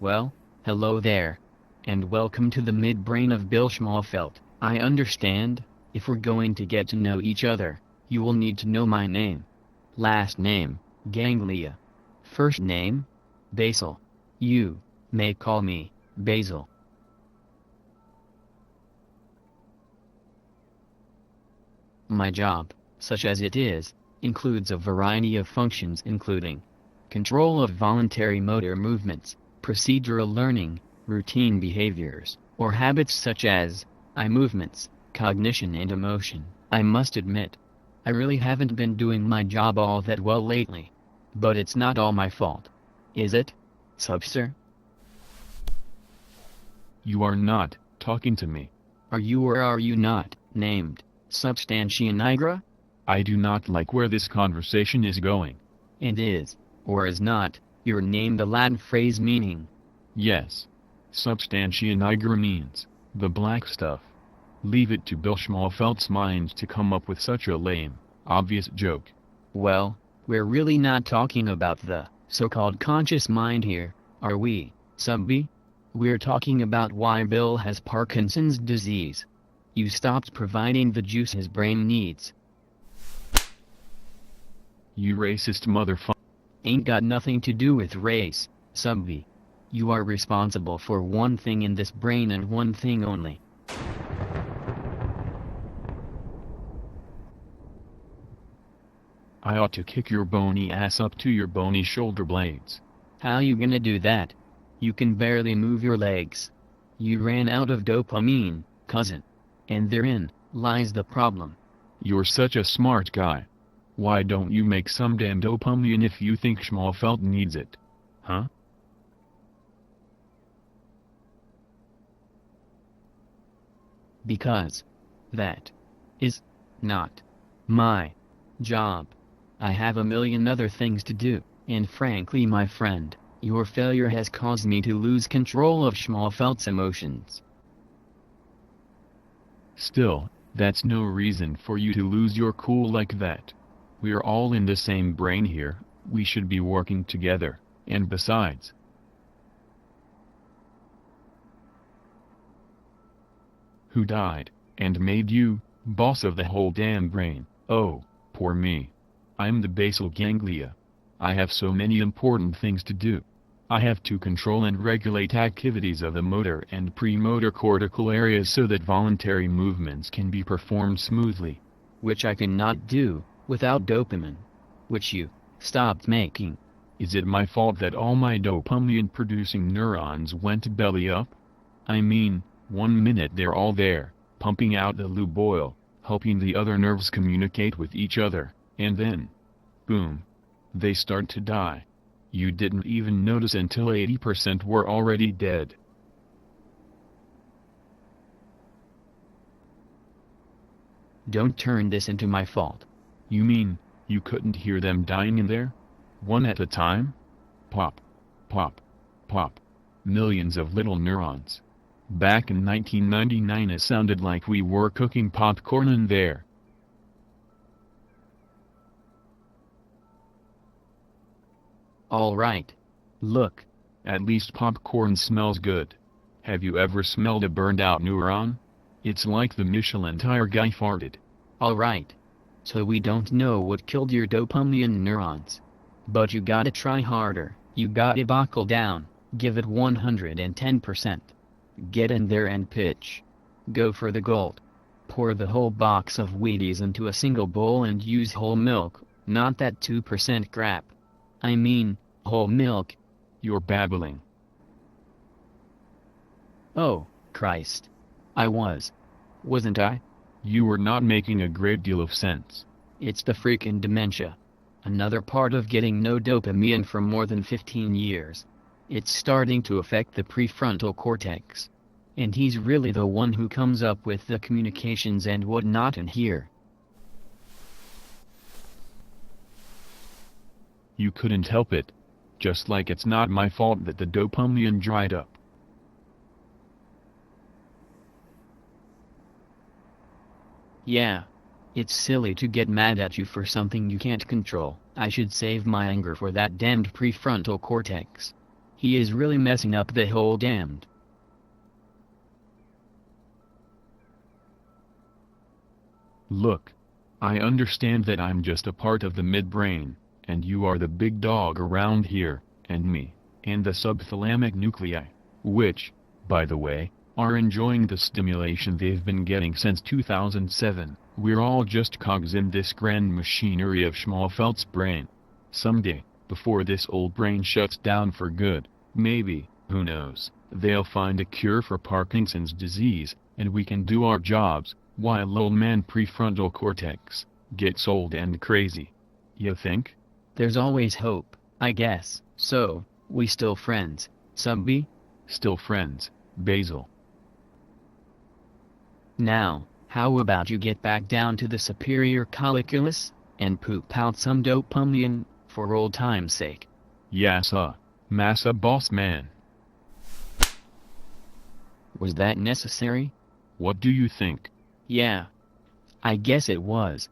Well, hello there. And welcome to the midbrain of Bill Schmalfeld. I understand, if we're going to get to know each other, you will need to know my name. Last name, Ganglia. First name, Basil. You may call me Basil. My job, such as it is, includes a variety of functions including control of voluntary motor movements, procedural learning, routine behaviors, or habits such as eye movements, cognition and emotion. I must admit, I really haven't been doing my job all that well lately. But it's not all my fault. Is it, Subsir? You are not talking to me. Are you or are you not named Substantia nigra? I do not like where this conversation is going. And is, or is not, your name the Latin phrase meaning? Yes. Substantia nigra means the black stuff. Leave it to Bill Schmalfeld's mind to come up with such a lame, obvious joke. Well, we're really not talking about the so-called conscious mind here, are we, Subby? We're talking about why Bill has Parkinson's disease. You stopped providing the juice his brain needs. You racist motherfucker. Ain't got nothing to do with race, Subby. You are responsible for one thing in this brain and one thing only. I ought to kick your bony ass up to your bony shoulder blades. How you gonna do that? You can barely move your legs. You ran out of dopamine, cousin. And therein lies the problem. You're such a smart guy. Why don't you make some damn dopamine if you think Schmalfeld needs it? Huh? Because that is not my job. I have a million other things to do, and frankly, my friend, your failure has caused me to lose control of Schmalfeld's emotions. Still, that's no reason for you to lose your cool like that. We're all in the same brain here, we should be working together, and besides... Who died, and made you, boss of the whole damn brain? Oh, poor me. I'm the basal ganglia. I have so many important things to do. I have to control and regulate activities of the motor and premotor cortical areas so that voluntary movements can be performed smoothly. Which I cannot do, without dopamine. Which you stopped making. Is it my fault that all my dopamine-producing neurons went belly up? I mean, 1 minute they're all there, pumping out the lube oil, helping the other nerves communicate with each other, and then, boom, they start to die. You didn't even notice until 80% were already dead. Don't turn this into my fault. You mean, you couldn't hear them dying in there? One at a time? Plop, plop, plop. Millions of little neurons. Back in 1999 it sounded like we were cooking popcorn in there. All right. Look. At least popcorn smells good. Have you ever smelled a burned out neuron? It's like the Michelin tire guy farted. All right. So we don't know what killed your dopamine neurons. But you gotta try harder. You gotta buckle down. Give it 110%. Get in there and pitch. Go for the gold. Pour the whole box of Wheaties into a single bowl and use whole milk, not that 2% crap. I mean, whole milk. You're babbling. Oh, Christ. I was. Wasn't I? You were not making a great deal of sense. It's the freaking dementia. Another part of getting no dopamine for more than 15 years. It's starting to affect the prefrontal cortex. And he's really the one who comes up with the communications and whatnot in here. You couldn't help it. Just like it's not my fault that the dopamine dried up. Yeah. It's silly to get mad at you for something you can't control. I should save my anger for that damned prefrontal cortex. He is really messing up the whole damned. Look. I understand that I'm just a part of the midbrain, and you are the big dog around here, and me, and the subthalamic nuclei, which, by the way, are enjoying the stimulation they've been getting since 2007. We're all just cogs in this grand machinery of Schmalfeld's brain. Someday, before this old brain shuts down for good, maybe, who knows, they'll find a cure for Parkinson's disease, and we can do our jobs, while old man prefrontal cortex gets old and crazy. You think? There's always hope, I guess. So, we still friends, Subby? Still friends, Basil. Now, how about you get back down to the superior colliculus, and poop out some dopamine, for old time's sake? Yassa, massa boss man. Was that necessary? What do you think? Yeah. I guess it was.